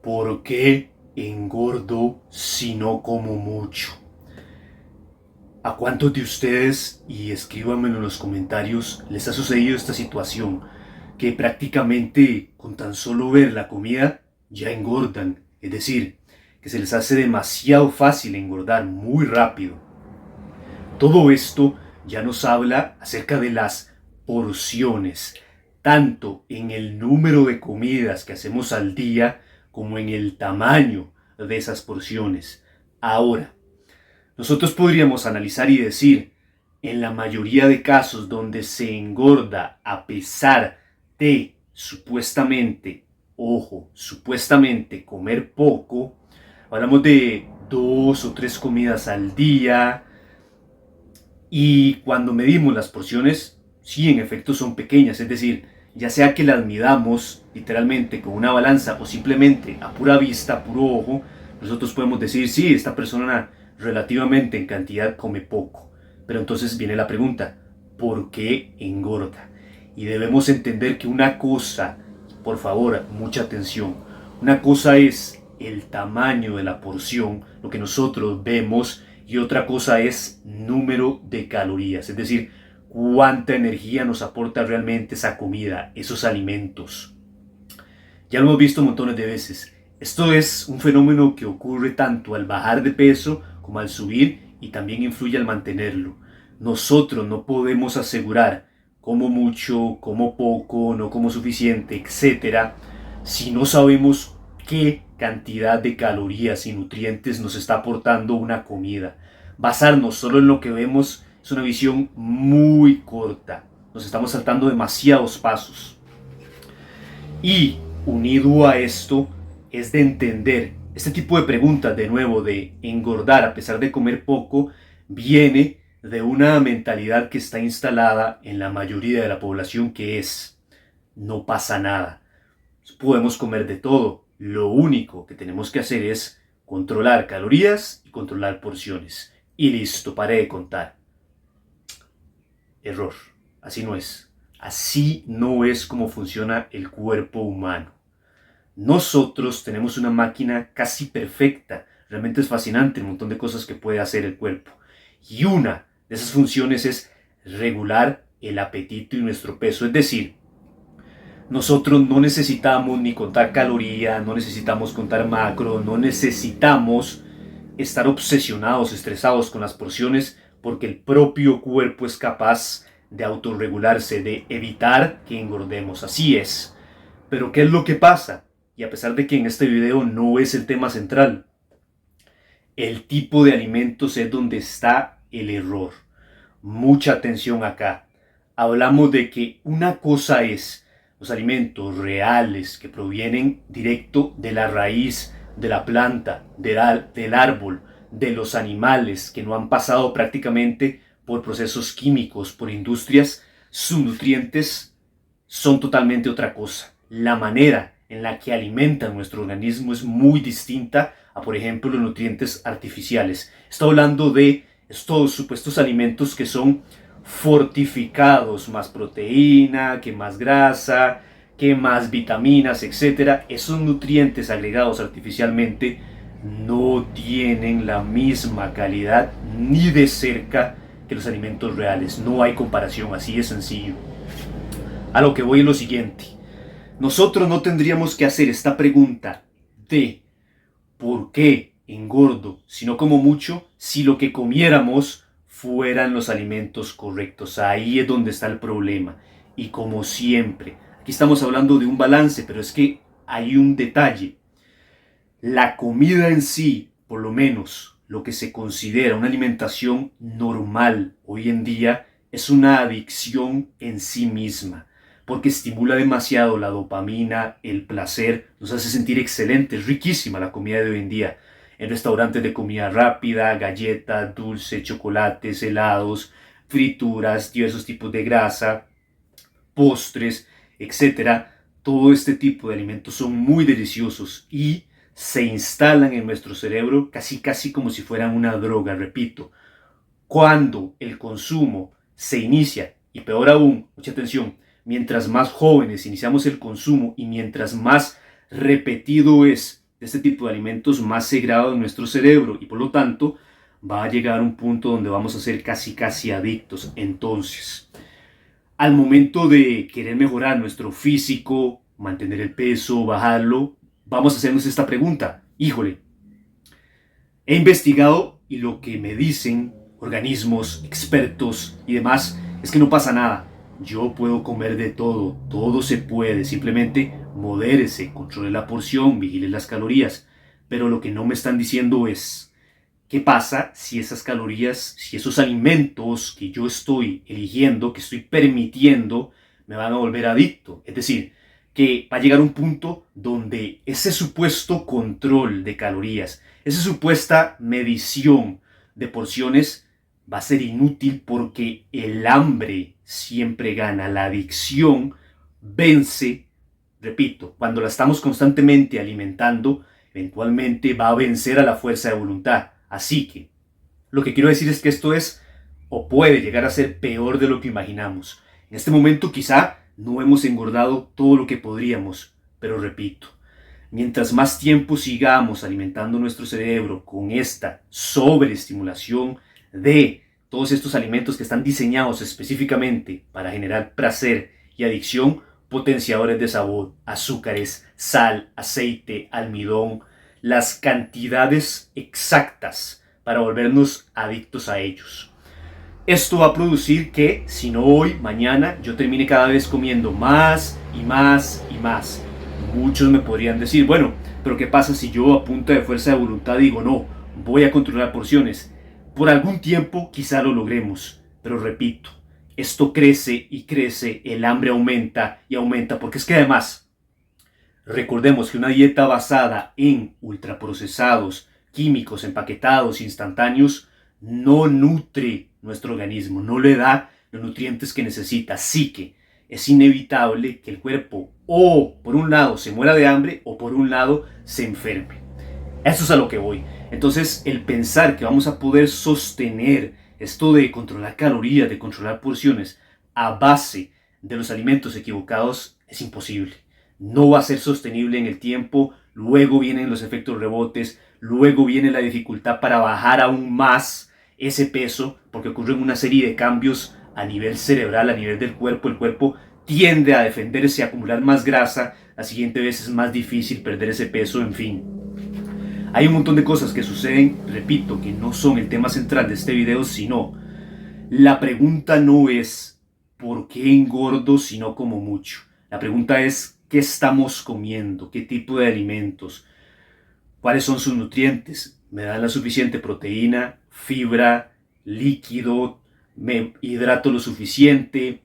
¿Por qué engordo si no como mucho? ¿A cuántos de ustedes, y escríbanmelo en los comentarios, les ha sucedido esta situación? Que prácticamente con tan solo ver la comida ya engordan. Es decir, que se les hace demasiado fácil engordar muy rápido. Todo esto ya nos habla acerca de las porciones, tanto en el número de comidas que hacemos al día como en el tamaño de esas porciones. Ahora, nosotros podríamos analizar y decir, en la mayoría de casos donde se engorda a pesar de supuestamente, ojo, supuestamente comer poco, hablamos de 2 o 3 comidas al día, y cuando medimos las porciones, sí, en efecto son pequeñas, es decir, ya sea que las midamos literalmente con una balanza o simplemente a pura vista, a puro ojo, nosotros podemos decir, sí, esta persona relativamente en cantidad come poco. Pero entonces viene la pregunta, ¿por qué engorda? Y debemos entender que una cosa, por favor, mucha atención, una cosa es el tamaño de la porción, lo que nosotros vemos, y otra cosa es número de calorías, es decir, cuánta energía nos aporta realmente esa comida, esos alimentos. Ya lo hemos visto montones de veces. Esto es un fenómeno que ocurre tanto al bajar de peso como al subir y también influye al mantenerlo. Nosotros no podemos asegurar como mucho, como poco, no como suficiente, etcétera, si no sabemos qué cantidad de calorías y nutrientes nos está aportando una comida. Basarnos solo en lo que vemos es una visión muy corta. Nos estamos saltando demasiados pasos. Y unido a esto es de entender este tipo de preguntas, de nuevo, de engordar a pesar de comer poco, viene de una mentalidad que está instalada en la mayoría de la población, que es: no pasa nada, podemos comer de todo, lo único que tenemos que hacer es controlar calorías y controlar porciones. Y listo, paré de contar. Error, así no es. Así no es como funciona el cuerpo humano. Nosotros tenemos una máquina casi perfecta. Realmente es fascinante el montón de cosas que puede hacer el cuerpo. Y una de esas funciones es regular el apetito y nuestro peso. Es decir, nosotros no necesitamos ni contar calorías, no necesitamos contar macro, no necesitamos estar obsesionados, estresados con las porciones, porque el propio cuerpo es capaz de autorregularse, de evitar que engordemos. Así es. Pero ¿qué es lo que pasa? Y a pesar de que en este video no es el tema central, el tipo de alimentos es donde está el error. Mucha atención acá. Hablamos de que una cosa es los alimentos reales que provienen directo de la raíz, de la planta, del árbol, de los animales que no han pasado prácticamente por procesos químicos, por industrias. Sus nutrientes son totalmente otra cosa. La manera en la que alimentan nuestro organismo es muy distinta a, por ejemplo, los nutrientes artificiales. Estoy hablando de estos supuestos alimentos que son fortificados, más proteína, que más grasa, que más vitaminas, etcétera. Esos nutrientes agregados artificialmente no tienen la misma calidad ni de cerca que los alimentos reales. No hay comparación, así de sencillo. A lo que voy es lo siguiente. Nosotros no tendríamos que hacer esta pregunta de ¿por qué engordo si no como mucho? Si lo que comiéramos fueran los alimentos correctos. Ahí es donde está el problema. Y como siempre, aquí estamos hablando de un balance, pero es que hay un detalle. La comida en sí, por lo menos lo que se considera una alimentación normal hoy en día, es una adicción en sí misma, porque estimula demasiado la dopamina, el placer, nos hace sentir excelente, es riquísima la comida de hoy en día. En restaurantes de comida rápida, galletas, dulces, chocolates, helados, frituras, diversos tipos de grasa, postres, etcétera. Todo este tipo de alimentos son muy deliciosos y se instalan en nuestro cerebro casi como si fueran una droga, repito. Cuando el consumo se inicia, y peor aún, mucha atención, mientras más jóvenes iniciamos el consumo y mientras más repetido es de este tipo de alimentos, más se graba en nuestro cerebro y por lo tanto va a llegar a un punto donde vamos a ser casi adictos. Entonces, al momento de querer mejorar nuestro físico, mantener el peso, bajarlo, vamos a hacernos esta pregunta. Híjole, he investigado y lo que me dicen organismos, expertos y demás es que no pasa nada. Yo puedo comer de todo, todo se puede, simplemente modérese, controle la porción, vigile las calorías. Pero lo que no me están diciendo es, ¿qué pasa si esas calorías, si esos alimentos que yo estoy eligiendo, que estoy permitiendo, me van a volver adicto? Es decir, que va a llegar un punto donde ese supuesto control de calorías, esa supuesta medición de porciones va a ser inútil porque el hambre siempre gana, la adicción vence, repito, cuando la estamos constantemente alimentando, eventualmente va a vencer a la fuerza de voluntad. Así que, lo que quiero decir es que esto es o puede llegar a ser peor de lo que imaginamos. En este momento quizá no hemos engordado todo lo que podríamos, pero repito, mientras más tiempo sigamos alimentando nuestro cerebro con esta sobreestimulación de todos estos alimentos que están diseñados específicamente para generar placer y adicción, potenciadores de sabor, azúcares, sal, aceite, almidón, las cantidades exactas para volvernos adictos a ellos. Esto va a producir que, si no hoy, mañana, yo termine cada vez comiendo más y más y más. Muchos me podrían decir, bueno, pero ¿qué pasa si yo a punta de fuerza de voluntad digo no, voy a controlar porciones? Por algún tiempo quizá lo logremos, pero repito, esto crece y crece, el hambre aumenta y aumenta, porque es que además, recordemos que una dieta basada en ultraprocesados, químicos, empaquetados, instantáneos, no nutre nuestro organismo, no le da los nutrientes que necesita. Así que es inevitable que el cuerpo o por un lado se muera de hambre o por un lado se enferme. Eso es a lo que voy. Entonces el pensar que vamos a poder sostener esto de controlar calorías, de controlar porciones a base de los alimentos equivocados es imposible. No va a ser sostenible en el tiempo, luego vienen los efectos rebotes, luego viene la dificultad para bajar aún más ese peso, porque ocurren una serie de cambios a nivel cerebral, a nivel del cuerpo. El cuerpo tiende a defenderse, a acumular más grasa, la siguiente vez es más difícil perder ese peso, en fin. Hay un montón de cosas que suceden, repito, que no son el tema central de este video, sino la pregunta no es ¿por qué engordo si no como mucho? La pregunta es ¿qué estamos comiendo? ¿Qué tipo de alimentos? ¿Cuáles son sus nutrientes? ¿Me dan la suficiente proteína, fibra, líquido? ¿Me hidrato lo suficiente?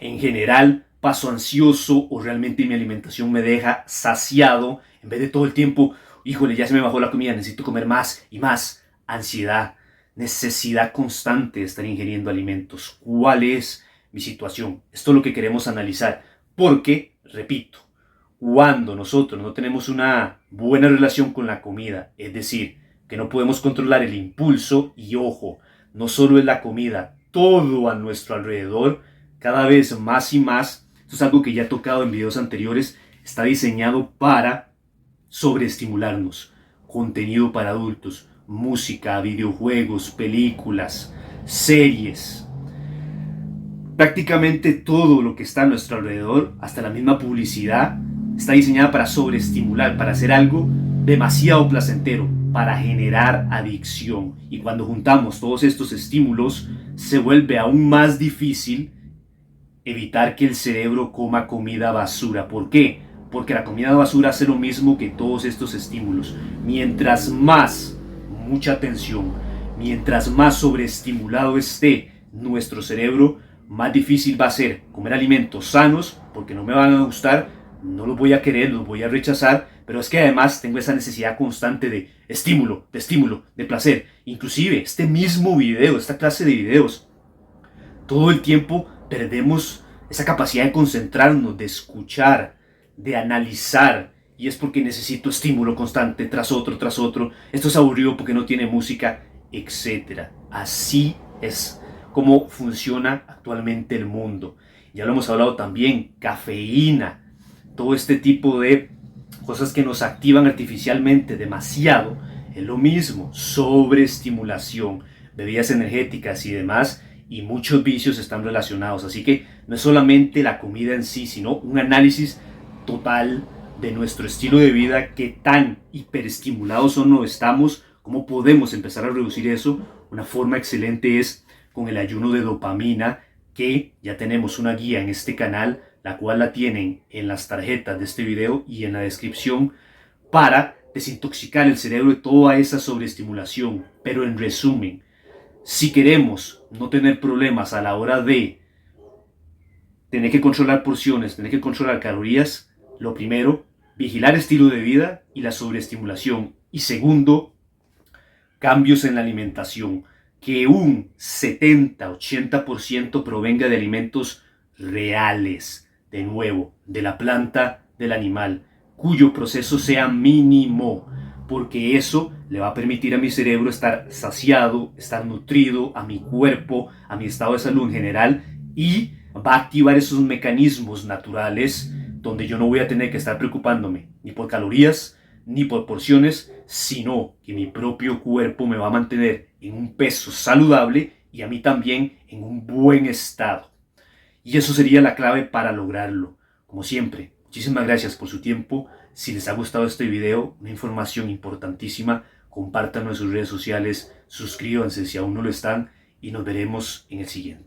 En general, ¿paso ansioso o realmente mi alimentación me deja saciado? En vez de todo el tiempo, híjole, ya se me bajó la comida, necesito comer más y más. Ansiedad, necesidad constante de estar ingiriendo alimentos. ¿Cuál es mi situación? Esto es lo que queremos analizar. Porque, repito, cuando nosotros no tenemos una buena relación con la comida, es decir, que no podemos controlar el impulso, y ojo, no solo es la comida, todo a nuestro alrededor, cada vez más y más, esto es algo que ya he tocado en videos anteriores, está diseñado para sobreestimularnos. Contenido para adultos, música, videojuegos, películas, series. Prácticamente todo lo que está a nuestro alrededor, hasta la misma publicidad, está diseñada para sobreestimular, para hacer algo demasiado placentero, para generar adicción. Y cuando juntamos todos estos estímulos, se vuelve aún más difícil evitar que el cerebro coma comida basura. ¿Por qué? Porque la comida basura hace lo mismo que todos estos estímulos. Mientras más, mucha atención, mientras más sobreestimulado esté nuestro cerebro, más difícil va a ser comer alimentos sanos, porque no me van a gustar, no los voy a querer, los voy a rechazar, pero es que además tengo esa necesidad constante de estímulo, de placer. Inclusive este mismo video, esta clase de videos, todo el tiempo perdemos esa capacidad de concentrarnos, de escuchar, de analizar, y es porque necesito estímulo constante tras otro, esto es aburrido porque no tiene música, etc. Así es como funciona actualmente el mundo. Ya lo hemos hablado también, cafeína, todo este tipo de cosas que nos activan artificialmente demasiado, es lo mismo, sobreestimulación, bebidas energéticas y demás, y muchos vicios están relacionados. Así que no es solamente la comida en sí, sino un análisis total de nuestro estilo de vida, qué tan hiperestimulados o no estamos, cómo podemos empezar a reducir eso. Una forma excelente es con el ayuno de dopamina, que ya tenemos una guía en este canal, la cual la tienen en las tarjetas de este video y en la descripción, para desintoxicar el cerebro de toda esa sobreestimulación. Pero en resumen, si queremos no tener problemas a la hora de tener que controlar porciones, tener que controlar calorías, lo primero, vigilar estilo de vida y la sobreestimulación. Y segundo, cambios en la alimentación. Que un 70-80% provenga de alimentos reales, de nuevo, de la planta, del animal, cuyo proceso sea mínimo, porque eso le va a permitir a mi cerebro estar saciado, estar nutrido, a mi cuerpo, a mi estado de salud en general, y va a activar esos mecanismos naturales donde yo no voy a tener que estar preocupándome ni por calorías ni por porciones, sino que mi propio cuerpo me va a mantener en un peso saludable y a mí también en un buen estado. Y eso sería la clave para lograrlo. Como siempre, muchísimas gracias por su tiempo. Si les ha gustado este video, una información importantísima, compártanlo en sus redes sociales, suscríbanse si aún no lo están y nos veremos en el siguiente.